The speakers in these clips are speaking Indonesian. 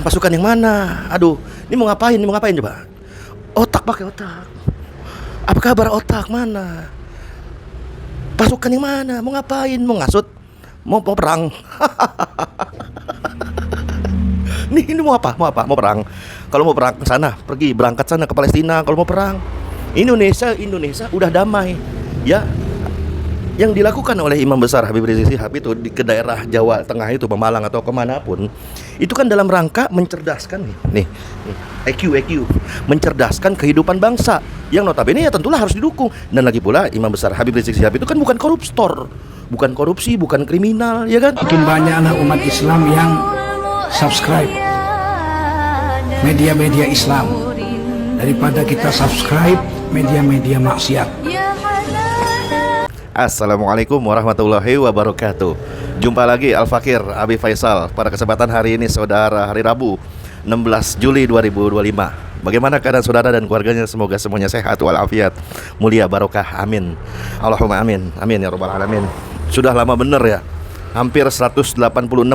Pasukan yang mana? Aduh, ini mau ngapain? Ini mau ngapain coba? Otak, pakai otak. Apa kabar otak mana? Pasukan yang mana? Mau ngapain? Mau ngasut? Mau perang? Ini mau apa? Mau apa? Mau perang. Kalau mau perang ke sana, pergi berangkat sana ke Palestina. Kalau mau perang, Indonesia udah damai. Ya, yang dilakukan oleh Imam Besar Habib Rizik Syihab itu ke daerah Jawa Tengah itu, Pemalang atau kemanapun, itu kan dalam rangka mencerdaskan nih EQ, mencerdaskan kehidupan bangsa yang notabene ya tentulah harus didukung. Dan lagi pula Imam Besar Habib Rizik Syihab itu kan bukan koruptor, bukan korupsi, bukan kriminal, ya kan? Makin banyak anak umat Islam yang subscribe media-media Islam daripada kita subscribe media-media maksiat. Assalamualaikum warahmatullahi wabarakatuh. Jumpa lagi Al-Fakir Abi Faisal pada kesempatan hari ini, saudara, hari Rabu 16 Juli 2025. Bagaimana keadaan saudara dan keluarganya? Semoga semuanya sehat walafiat, mulia, barokah, amin. Allahumma amin, amin ya rabbal alamin. Sudah lama bener ya, hampir 186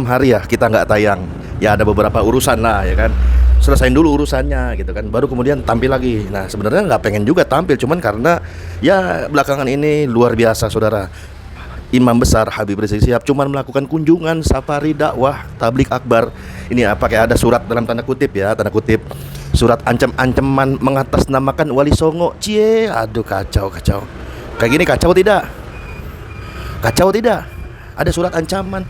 hari ya kita nggak tayang. Ya ada beberapa urusan lah ya kan, selesain dulu urusannya gitu kan, baru kemudian tampil lagi. Nah sebenarnya nggak pengen juga tampil, cuman karena ya belakangan ini luar biasa saudara, Imam Besar Habib Rizik Syihab cuman melakukan kunjungan safari dakwah tablik akbar. Ini apa, kayak ada surat dalam tanda kutip ya, tanda kutip, surat ancam-ancaman mengatasnamakan Wali Songo. Cie, aduh kacau. Kayak gini kacau tidak? Kacau tidak? Ada surat ancaman.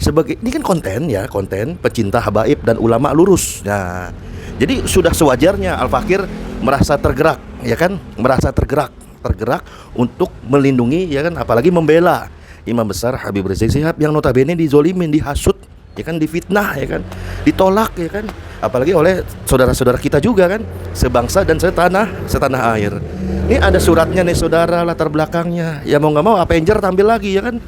Sebagai ini kan konten pecinta habaib dan ulama lurus. Nah, jadi sudah sewajarnya Al-Fakir merasa tergerak, ya kan? Merasa tergerak untuk melindungi, ya kan? Apalagi membela Imam Besar Habib Rizik Syihab yang notabene dizolimin, dihasut, ya kan? Difitnah, ya kan? Ditolak, ya kan? Apalagi oleh saudara-saudara kita juga kan, sebangsa dan setanah air. Ini ada suratnya nih saudara, latar belakangnya. Ya mau nggak mau Avenger tampil lagi, ya kan?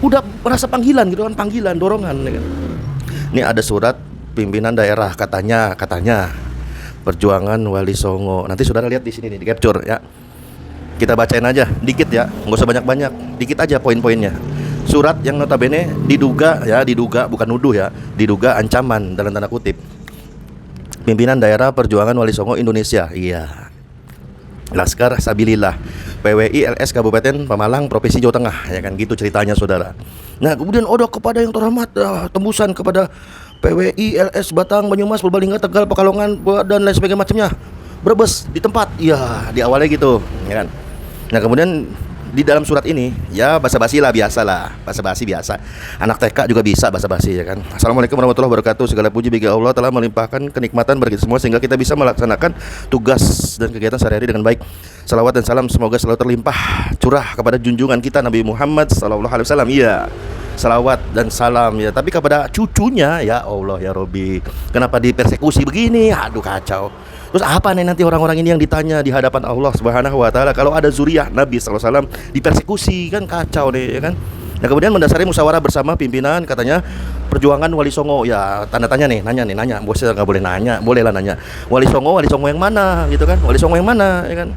Udah merasa panggilan gitu kan, panggilan, dorongan, ya kan? Ini ada surat pimpinan daerah, katanya perjuangan Wali Songo. Nanti saudara lihat di sini nih, di capture ya. Kita bacain aja dikit ya, nggak usah banyak-banyak, dikit aja poin-poinnya. Surat yang notabene diduga bukan nuduh ya, diduga ancaman dalam tanda kutip. Pimpinan daerah perjuangan Wali Songo Indonesia. Iya. Laskar Sabilillah, PWI LS Kabupaten Pemalang, Provinsi Jawa Tengah, ya kan, gitu ceritanya saudara. Nah kemudian odok kepada yang terhormat, tembusan kepada PWI LS Batang, Banyumas, Purbalingga, Tegal, Pekalongan dan lain sebagainya macamnya, Brebes di tempat, ya di awalnya gitu, ya kan. Nah kemudian di dalam surat ini ya basa-basi lah, basa-basi biasa. Anak TK juga bisa basa-basi, ya kan. Assalamualaikum warahmatullahi wabarakatuh. Segala puji bagi Allah telah melimpahkan kenikmatan bagi kita semua sehingga kita bisa melaksanakan tugas dan kegiatan sehari-hari dengan baik. Salawat dan salam semoga selalu terlimpah curah kepada junjungan kita Nabi Muhammad sallallahu alaihi wasallam. Iya, salawat dan salam ya. Tapi kepada cucunya, ya Allah ya Robbi, kenapa dipersekusi begini? Aduh kacau. Terus apa nih nanti orang-orang ini yang ditanya di hadapan Allah Subhanahu wa taala kalau ada zuriyah Nabi sallallahu alaihi wasallam dipersekusi, kan kacau nih, ya kan. Nah kemudian mendasari musyawarah bersama pimpinan, katanya perjuangan Wali Songo, ya tanda tanya nih, nanya. Bosnya nggak boleh nanya, bolehlah nanya. Wali Songo yang mana gitu kan? Wali Songo yang mana, ya kan?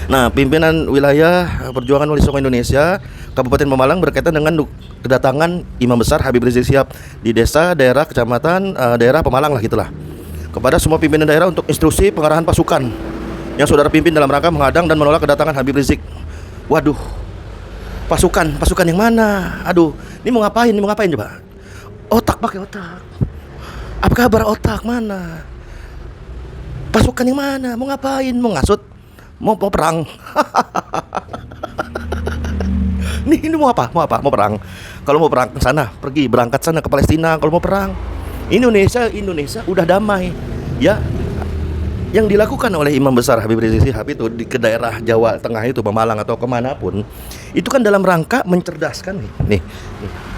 Nah, pimpinan wilayah perjuangan Wali Songo Indonesia Kabupaten Pemalang berkaitan dengan kedatangan Imam Besar Habib Rizik Syihab di desa, daerah, kecamatan, daerah Pemalang lah gitulah. Kepada semua pimpinan daerah untuk instruksi pengarahan pasukan yang saudara pimpin dalam rangka menghadang dan menolak kedatangan Habib Rizik. Waduh, pasukan yang mana? Aduh, ini mau ngapain? Ini mau ngapain coba? Otak, pakai otak. Apa kabar otak mana? Pasukan yang mana? Mau ngapain? Mau ngasut? Mau perang? Ini mau apa? Mau perang. Kalau mau perang ke sana, pergi berangkat sana ke Palestina. Kalau mau perang, Indonesia udah damai. Ya, yang dilakukan oleh Imam Besar Habib Rizik Syihab itu ke daerah Jawa Tengah itu, Pemalang atau kemanapun, itu kan dalam rangka mencerdaskan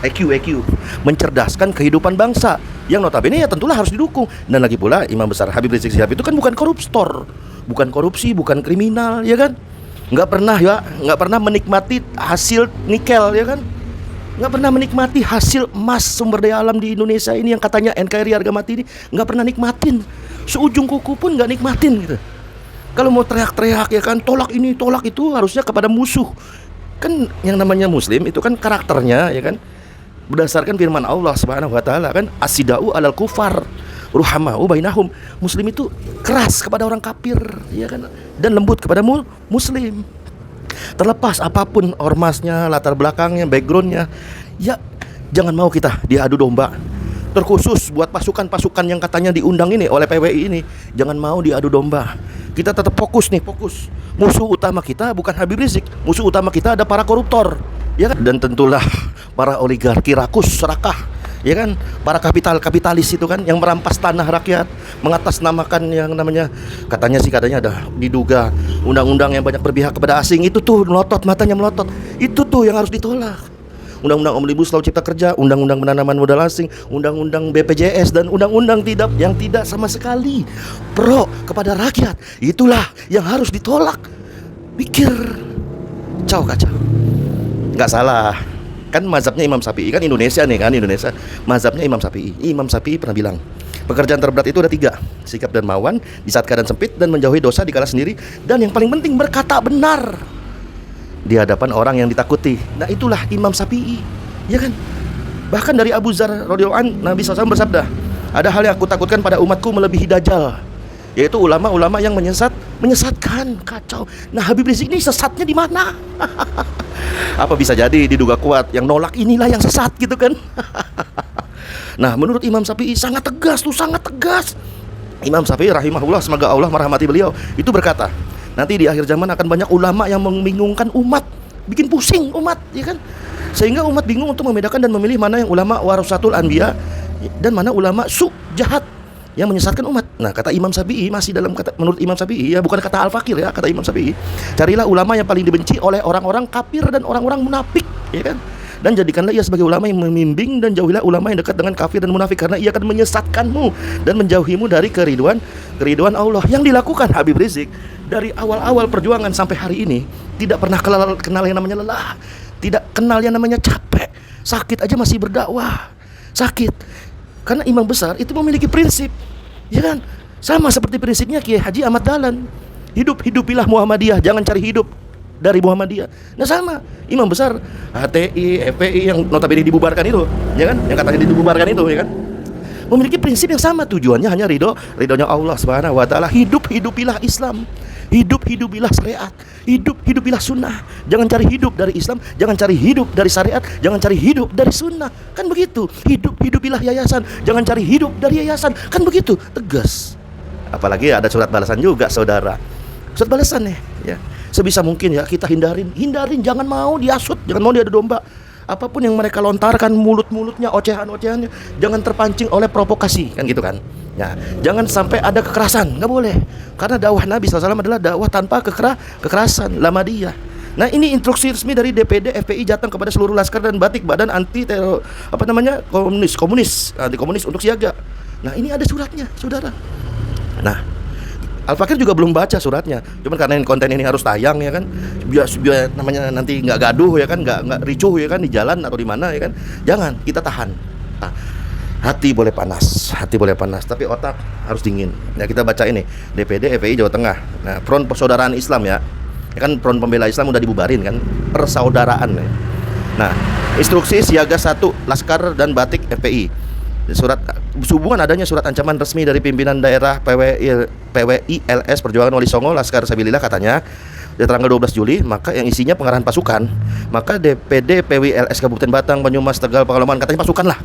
EQ, mencerdaskan kehidupan bangsa yang notabene ya tentulah harus didukung. Dan lagi pula Imam Besar Habib Rizik Syihab itu kan bukan koruptor, bukan korupsi, bukan kriminal, ya kan. Nggak pernah menikmati hasil nikel, ya kan. Nggak pernah menikmati hasil emas sumber daya alam di Indonesia ini yang katanya NKRI harga mati ini, nggak pernah nikmatin. Seujung kuku pun nggak nikmatin gitu. Kalau mau teriak-teriak, ya kan, tolak ini tolak itu, harusnya kepada musuh. Kan yang namanya muslim itu kan karakternya, ya kan, Berdasarkan firman Allah Subhanahu wa taala kan, asidau alal kufar ruhamau bainahum. Muslim itu keras kepada orang kafir, ya kan, dan lembut kepada muslim. Terlepas apapun ormasnya, latar belakangnya, backgroundnya, ya jangan mau kita diadu domba. Terkhusus buat pasukan-pasukan yang katanya diundang ini oleh PWI ini, jangan mau diadu domba. Kita tetap fokus. Musuh utama kita bukan Habib Rizik, musuh utama kita ada para koruptor, ya kan? Dan tentulah para oligarki rakus serakah, ya kan? Para kapitalis itu kan, yang merampas tanah rakyat, mengatasnamakan yang namanya, katanya ada diduga undang-undang yang banyak berpihak kepada asing. Itu tuh matanya melotot. Itu tuh yang harus ditolak. Undang-undang Omnibus Law Cipta Kerja, Undang-undang Penanaman Modal Asing, Undang-undang BPJS, dan undang-undang yang tidak sama sekali pro kepada rakyat. Itulah yang harus ditolak. Pikir kacau. Nggak salah. Kan mazhabnya Imam Syafi'i, kan Indonesia nih kan, Indonesia. Mazhabnya Imam Syafi'i. Imam Syafi'i pernah bilang, pekerjaan terberat itu ada 3: sikap dermawan, di saat keadaan sempit, dan menjauhi dosa di kala sendiri, dan yang paling penting berkata benar di hadapan orang yang ditakuti. Nah itulah Imam Syafi'i, ya kan? Bahkan dari Abu Dzar radhiyallahu anhu, Nabi SAW bersabda, ada hal yang aku takutkan pada umatku melebihi Dajjal, yaitu ulama-ulama yang menyesatkan. Kacau. Nah Habib Rizik ini sesatnya di mana? Apa bisa jadi diduga kuat yang nolak inilah yang sesat gitu kan? Nah menurut Imam Syafi'i sangat tegas. Imam Syafi'i rahimahullah, semoga Allah merahmati beliau, itu berkata, nanti di akhir zaman akan banyak ulama yang membingungkan umat, bikin pusing umat, ya kan? Sehingga umat bingung untuk membedakan dan memilih mana yang ulama warasatul anbiya dan mana ulama jahat yang menyesatkan umat. Nah, kata Imam Syafi'i, masih dalam kata, menurut Imam Syafi'i, ya bukan kata Al-Fakir ya, kata Imam Syafi'i, carilah ulama yang paling dibenci oleh orang-orang kafir dan orang-orang munafik, ya kan? Dan jadikanlah ia sebagai ulama yang membimbing, dan jauhilah ulama yang dekat dengan kafir dan munafik, karena ia akan menyesatkanmu dan menjauhimu dari keriduan Allah. Yang dilakukan Habib Rizik dari awal-awal perjuangan sampai hari ini tidak pernah kenal yang namanya lelah, tidak kenal yang namanya capek, sakit aja masih berdakwah, sakit. Karena imam besar itu memiliki prinsip, ya kan? Sama seperti prinsipnya Kiai Haji Ahmad Dahlan, hidupilah Muhammadiyah, jangan cari hidup dari Muhammadiyah. Nah sama imam besar HTI, FPI yang notabene dibubarkan itu, ya kan? Yang katanya dibubarkan itu, ya kan? Memiliki prinsip yang sama, tujuannya hanya ridhonya Allah Subhanahu wa taala. Hidupilah Islam, hidupilah syariat, hidupilah sunnah. Jangan cari hidup dari Islam, jangan cari hidup dari syariat, jangan cari hidup dari sunnah. Kan begitu. Hidupilah yayasan, jangan cari hidup dari yayasan. Kan begitu, tegas. Apalagi ada surat balasan juga, saudara. Surat balasan nih, ya. Sebisa mungkin ya kita hindarin, jangan mau diasut, jangan mau diadu domba. Apapun yang mereka lontarkan, mulutnya, ocehan-ocehannya, jangan terpancing oleh provokasi, kan gitu kan. Ya, jangan sampai ada kekerasan, nggak boleh. Karena dakwah Nabi SAW adalah dakwah tanpa kekerasan, Lamadiyah. Nah ini instruksi resmi dari DPD FPI Jateng kepada seluruh laskar dan batik badan anti teror, anti komunis untuk siaga. Nah ini ada suratnya, saudara. Nah Al-Fakir juga belum baca suratnya, cuman karena konten ini harus tayang, ya kan, biar namanya nanti nggak gaduh, ya kan, nggak ricuh, ya kan, di jalan atau di mana, ya kan. Jangan, kita tahan. Nah, hati boleh panas, tapi otak harus dingin. Nah kita baca ini DPD FPI Jawa Tengah. Nah Front Persaudaraan Islam, ya kan, Front Pembela Islam udah dibubarin kan, persaudaraan, ya. Nah instruksi siaga 1 Laskar dan Batik FPI. Surat hubungan adanya surat ancaman resmi dari pimpinan daerah PWILS Perjuangan Wali Songo Laskar Sabilillah, katanya di tanggal 12 Juli, maka yang isinya pengarahan pasukan, maka DPD PWILS Kabupaten Batang, Banyumas, Tegal, Pekalongan, katanya pasukan lah,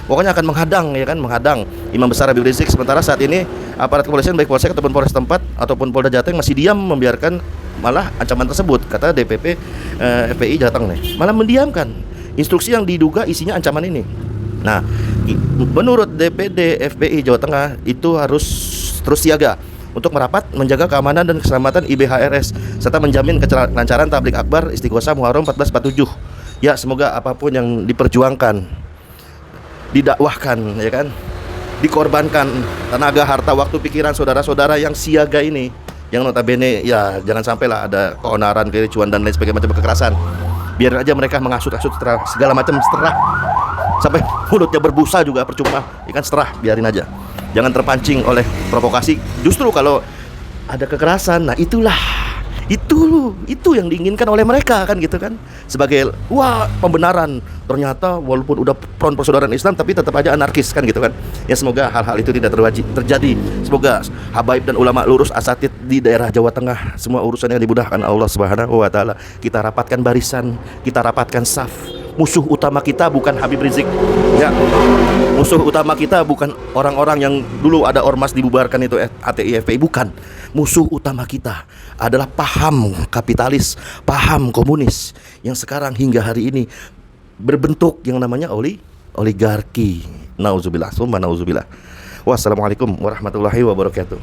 pokoknya akan menghadang Imam Besar Habib Rizik. Sementara saat ini aparat kepolisian baik Polsek ataupun Polres tempat ataupun Polda Jateng masih diam membiarkan malah ancaman tersebut, kata DPP FPI Jateng nih, malah mendiamkan instruksi yang diduga isinya ancaman ini. Nah, menurut DPD FPI Jawa Tengah itu harus terus siaga untuk merapat menjaga keamanan dan keselamatan IBHRS serta menjamin kelancaran tablik akbar Istighosah Muharram 1447. Ya, semoga apapun yang diperjuangkan, didakwahkan, ya kan, dikorbankan tenaga, harta, waktu, pikiran saudara-saudara yang siaga ini, yang notabene ya jangan sampailah ada keonaran, kericuan dan lain sebagainya, macam kekerasan. Biar aja mereka mengasut-asut segala macam, seterah sampai mulutnya berbusa juga percuma, ikan seterah, biarin aja. Jangan terpancing oleh provokasi. Justru kalau ada kekerasan, nah itulah Itu yang diinginkan oleh mereka kan gitu kan. Sebagai pembenaran. Ternyata walaupun udah front persaudaraan Islam tapi tetap aja anarkis kan gitu kan. Ya semoga hal-hal itu tidak terjadi. Semoga habaib dan ulama lurus asatid di daerah Jawa Tengah semua urusannya dimudahkan Allah Subhanahu wa taala. Kita rapatkan barisan, kita rapatkan saf. Musuh utama kita bukan Habib Rizik. Ya. Musuh utama kita bukan orang-orang yang dulu ada ormas dibubarkan itu HTI FPI, bukan. Musuh utama kita adalah paham kapitalis, paham komunis yang sekarang hingga hari ini berbentuk yang namanya oligarki. Nauzubillah, summa nauzubillah. Wassalamualaikum warahmatullahi wabarakatuh.